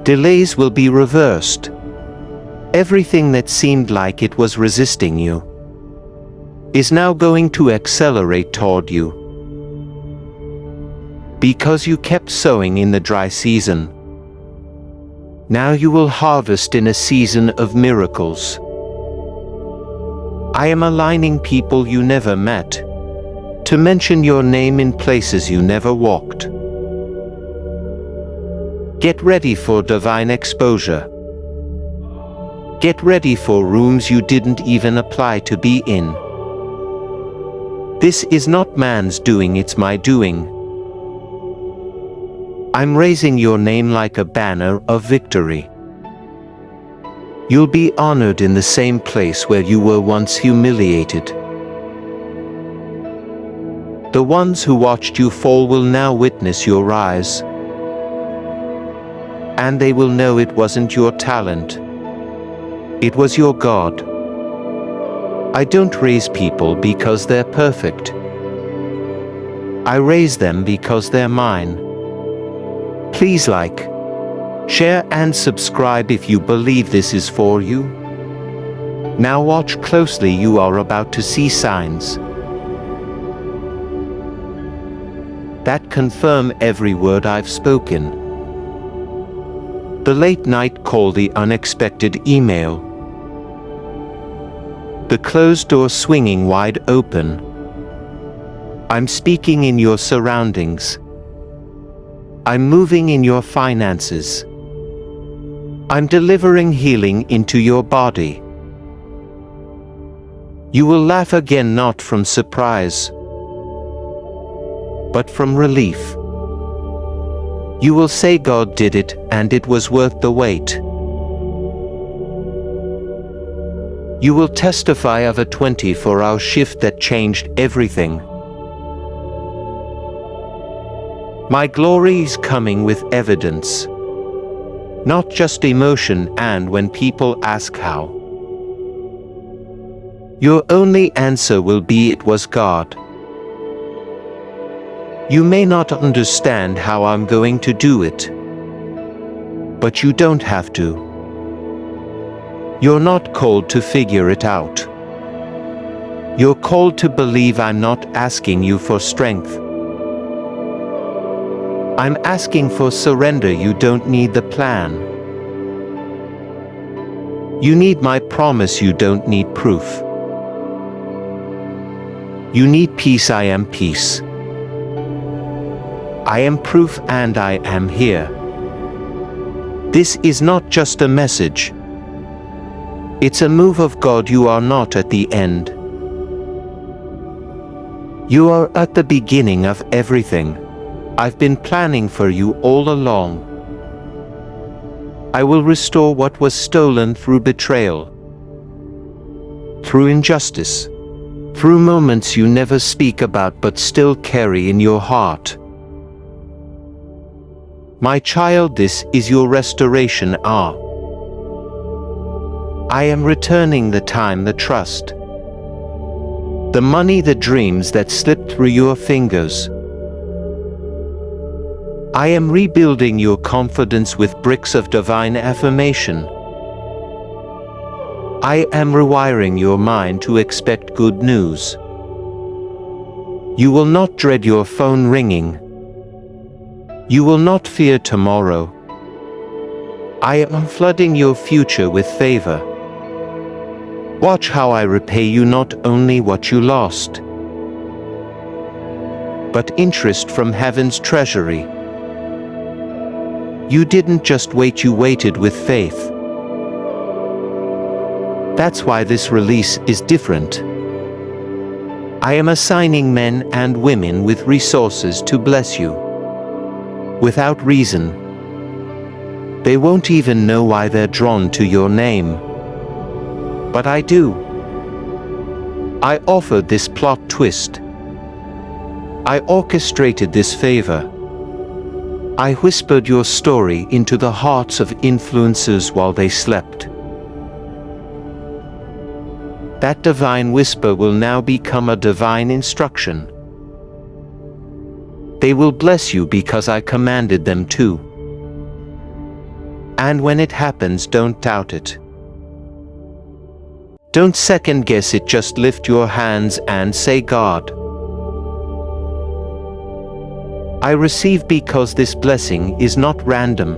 Delays will be reversed. Everything that seemed like it was resisting you is now going to accelerate toward you. Because you kept sowing in the dry season, now you will harvest in a season of miracles. I am aligning people you never met to mention your name in places you never walked. Get ready for divine exposure. Get ready for rooms you didn't even apply to be in. This is not man's doing, it's my doing. I'm raising your name like a banner of victory. You'll be honored in the same place where you were once humiliated. The ones who watched you fall will now witness your rise. And they will know it wasn't your talent. It was your God. I don't raise people because they're perfect. I raise them because they're mine. Please like, share and subscribe if you believe this is for you. Now watch closely, you are about to see signs that confirm every word I've spoken. The late night call, the unexpected email, the closed door swinging wide open. I'm speaking in your surroundings. I'm moving in your finances. I'm delivering healing into your body. You will laugh again, not from surprise, but from relief. You will say God did it, and it was worth the wait. You will testify of a 24-hour shift that changed everything. My glory is coming with evidence, not just emotion, and when people ask how, your only answer will be it was God. You may not understand how I'm going to do it, but you don't have to. You're not called to figure it out. You're called to believe I'm not asking you for strength. I'm asking for surrender. You don't need the plan. You need my promise. You don't need proof. You need peace. I am peace. I am proof and I am here. This is not just a message. It's a move of God. You are not at the end. You are at the beginning of everything. I've been planning for you all along. I will restore what was stolen through betrayal, through injustice, through moments you never speak about but still carry in your heart. My child, this is your restoration hour. I am returning the time, the trust, the money, the dreams that slipped through your fingers. I am rebuilding your confidence with bricks of divine affirmation. I am rewiring your mind to expect good news. You will not dread your phone ringing. You will not fear tomorrow. I am flooding your future with favor. Watch how I repay you not only what you lost, but interest from heaven's treasury. You didn't just wait, you waited with faith. That's why this release is different. I am assigning men and women with resources to bless you. Without reason. They won't even know why they're drawn to your name. But I do. I offered this plot twist. I orchestrated this favor. I whispered your story into the hearts of influencers while they slept. That divine whisper will now become a divine instruction. They will bless you because I commanded them to. And when it happens, don't doubt it. Don't second guess it, just lift your hands and say, God, I receive, because this blessing is not random.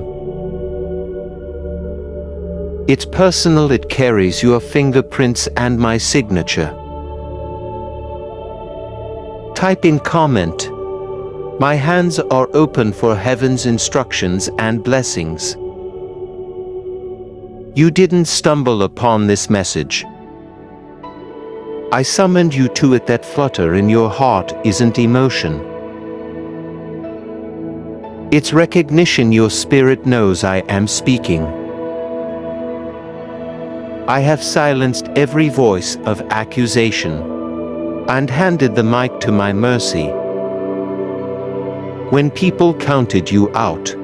It's personal, it carries your fingerprints and my signature. Type in comment, my hands are open for heaven's instructions and blessings. You didn't stumble upon this message. I summoned you to it. That flutter in your heart isn't emotion. It's recognition. Your spirit knows I am speaking. I have silenced every voice of accusation and handed the mic to my mercy. When people counted you out,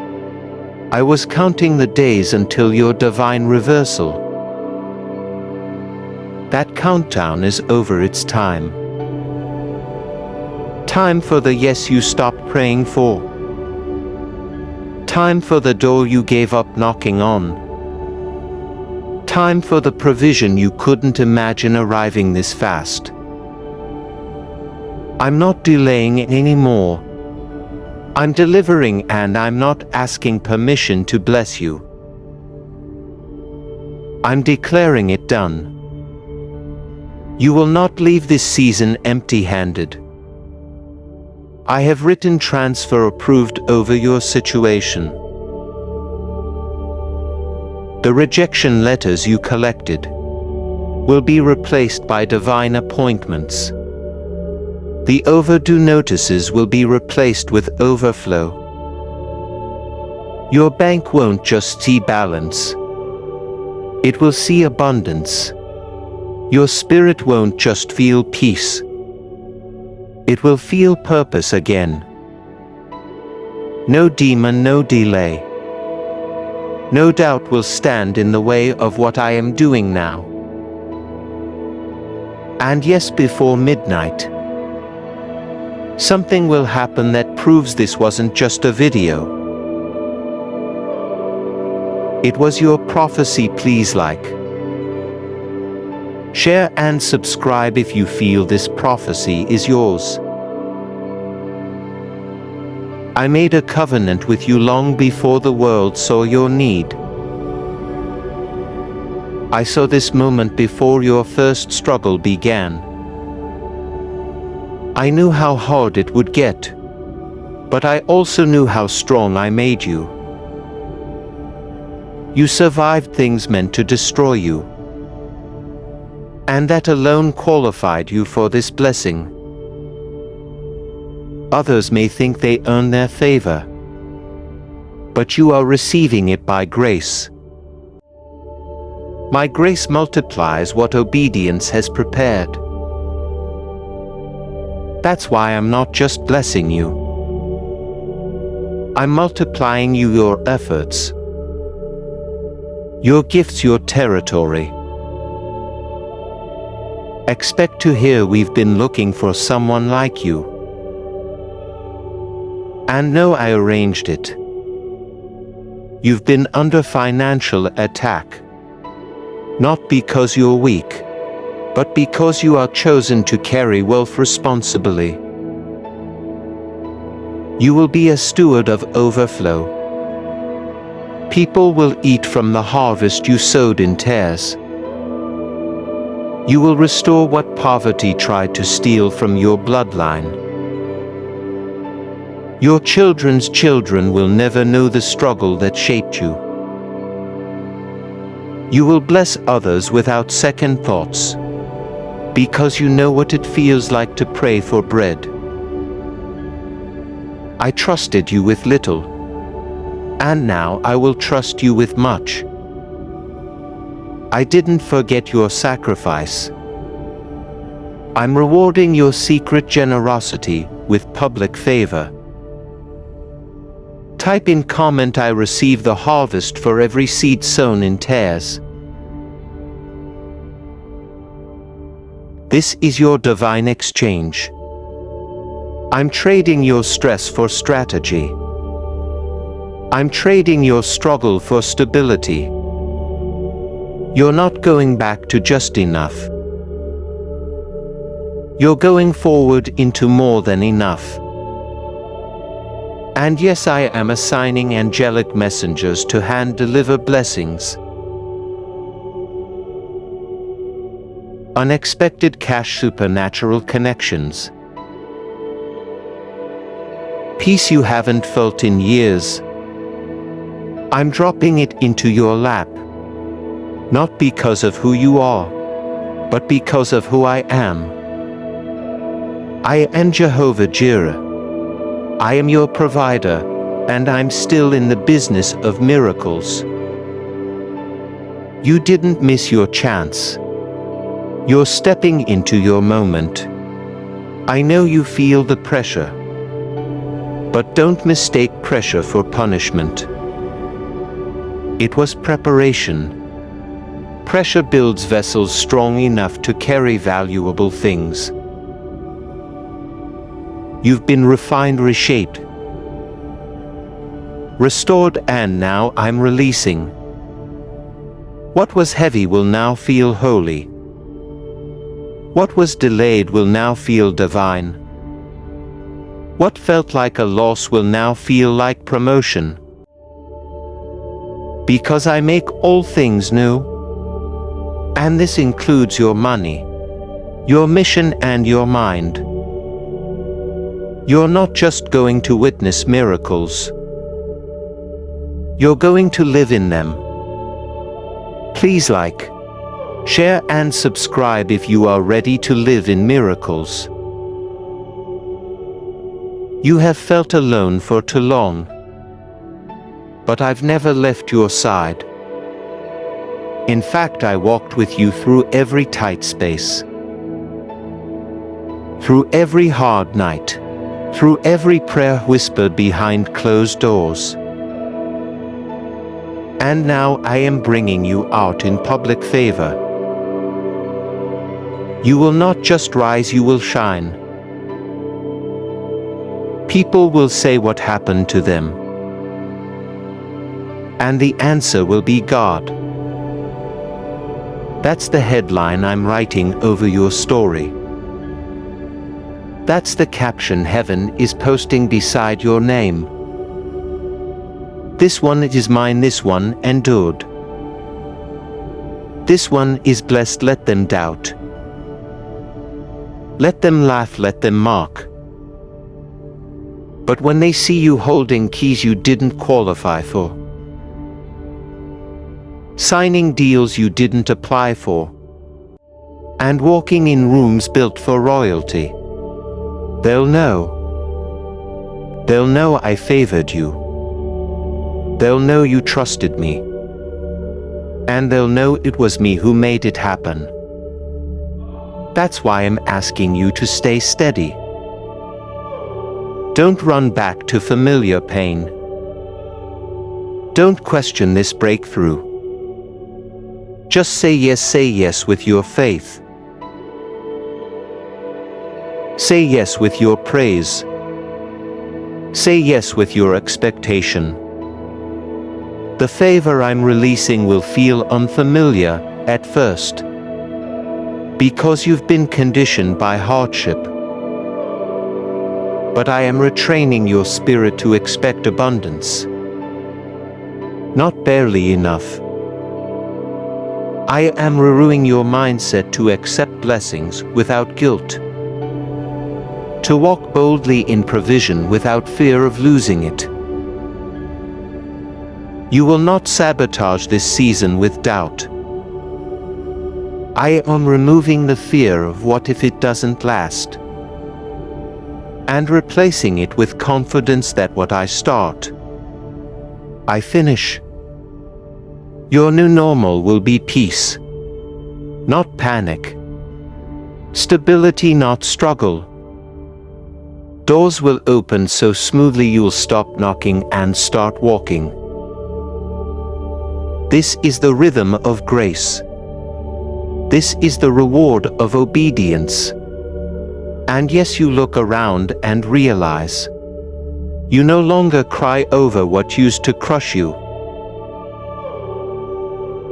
I was counting the days until your divine reversal. That countdown is over. It's time. Time for the yes you stopped praying for. Time for the door you gave up knocking on. Time for the provision you couldn't imagine arriving this fast. I'm not delaying it anymore. I'm delivering, and I'm not asking permission to bless you. I'm declaring it done. You will not leave this season empty-handed. I have written transfer approved over your situation. The rejection letters you collected will be replaced by divine appointments. The overdue notices will be replaced with overflow. Your bank won't just see balance. It will see abundance. Your spirit won't just feel peace. It will feel purpose again. No demon, no delay. No doubt will stand in the way of what I am doing now. And yes, before midnight, something will happen that proves this wasn't just a video. It was your prophecy. Please like, share and subscribe if you feel this prophecy is yours. I made a covenant with you long before the world saw your need. I saw this moment before your first struggle began. I knew how hard it would get, but I also knew how strong I made you. You survived things meant to destroy you, and that alone qualified you for this blessing. Others may think they earn their favor, but you are receiving it by grace. My grace multiplies what obedience has prepared. That's why I'm not just blessing you. I'm multiplying you your efforts, your gifts, your territory. Expect to hear we've been looking for someone like you. And no, I arranged it. You've been under financial attack, not because you're weak, but because you are chosen to carry wealth responsibly. You will be a steward of overflow. People will eat from the harvest you sowed in tares. You will restore what poverty tried to steal from your bloodline. Your children's children will never know the struggle that shaped you. You will bless others without second thoughts, because you know what it feels like to pray for bread. I trusted you with little, and now I will trust you with much. I didn't forget your sacrifice. I'm rewarding your secret generosity with public favor. Type in comment, I receive the harvest for every seed sown in tares. This is your divine exchange. I'm trading your stress for strategy. I'm trading your struggle for stability. You're not going back to just enough. You're going forward into more than enough. And yes, I am assigning angelic messengers to hand deliver blessings. Unexpected cash, supernatural connections. Peace you haven't felt in years. I'm dropping it into your lap. Not because of who you are, but because of who I am. I am Jehovah Jireh. I am your provider, and I'm still in the business of miracles. You didn't miss your chance. You're stepping into your moment. I know you feel the pressure, but don't mistake pressure for punishment. It was preparation. Pressure builds vessels strong enough to carry valuable things. You've been refined, reshaped, restored, and now I'm releasing. What was heavy will now feel holy. What was delayed will now feel divine. What felt like a loss will now feel like promotion. Because I make all things new. And this includes your money, your mission, and your mind. You're not just going to witness miracles. You're going to live in them. Please like, share, and subscribe if you are ready to live in miracles. You have felt alone for too long, but I've never left your side. In fact, I walked with you through every tight space, through every hard night, through every prayer whispered behind closed doors. And now I am bringing you out in public favor. You will not just rise, you will shine. People will say what happened to them. And the answer will be God. That's the headline I'm writing over your story. That's the caption heaven is posting beside your name. This one is mine, this one endured. This one is blessed, let them doubt. Let them laugh, let them mock. But when they see you holding keys you didn't qualify for, signing deals you didn't apply for, and walking in rooms built for royalty, they'll know. They'll know I favored you. They'll know you trusted me. And they'll know it was me who made it happen. That's why I'm asking you to stay steady. Don't run back to familiar pain. Don't question this breakthrough. Just say yes with your faith. Say yes with your praise. Say yes with your expectation. The favor I'm releasing will feel unfamiliar at first, because you've been conditioned by hardship. But I am retraining your spirit to expect abundance. Not barely enough. I am rerouting your mindset to accept blessings without guilt. To walk boldly in provision without fear of losing it. You will not sabotage this season with doubt. I am removing the fear of what if it doesn't last, and replacing it with confidence that what I start, I finish. Your new normal will be peace, not panic. Stability, not struggle. Doors will open so smoothly you'll stop knocking and start walking. This is the rhythm of grace. This is the reward of obedience. And yes, you look around and realize you no longer cry over what used to crush you.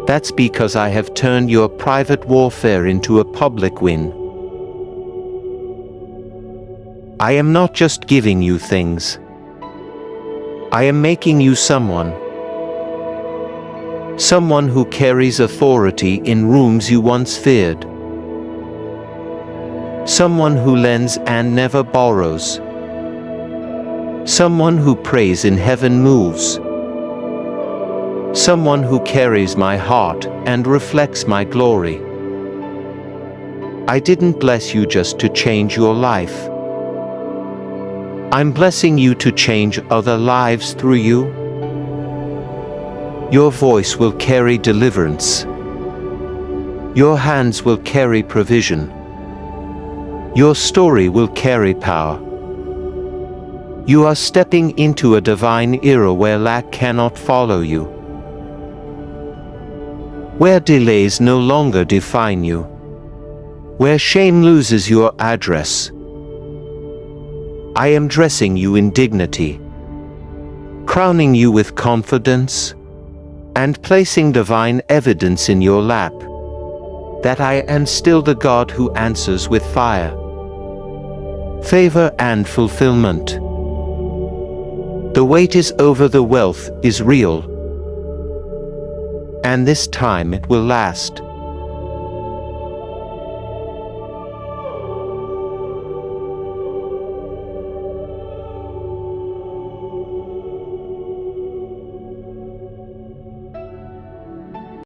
That's because I have turned your private warfare into a public win. I am not just giving you things. I am making you someone. Someone who carries authority in rooms you once feared. Someone who lends and never borrows. Someone who prays in heaven moves. Someone who carries my heart and reflects my glory. I didn't bless you just to change your life. I'm blessing you to change other lives through you. Your voice will carry deliverance. Your hands will carry provision. Your story will carry power. You are stepping into a divine era where lack cannot follow you, where delays no longer define you, where shame loses your address. I am dressing you in dignity, crowning you with confidence, and placing divine evidence in your lap that I am still the God who answers with fire, favor and fulfillment. The weight is over, the wealth is real, and this time it will last.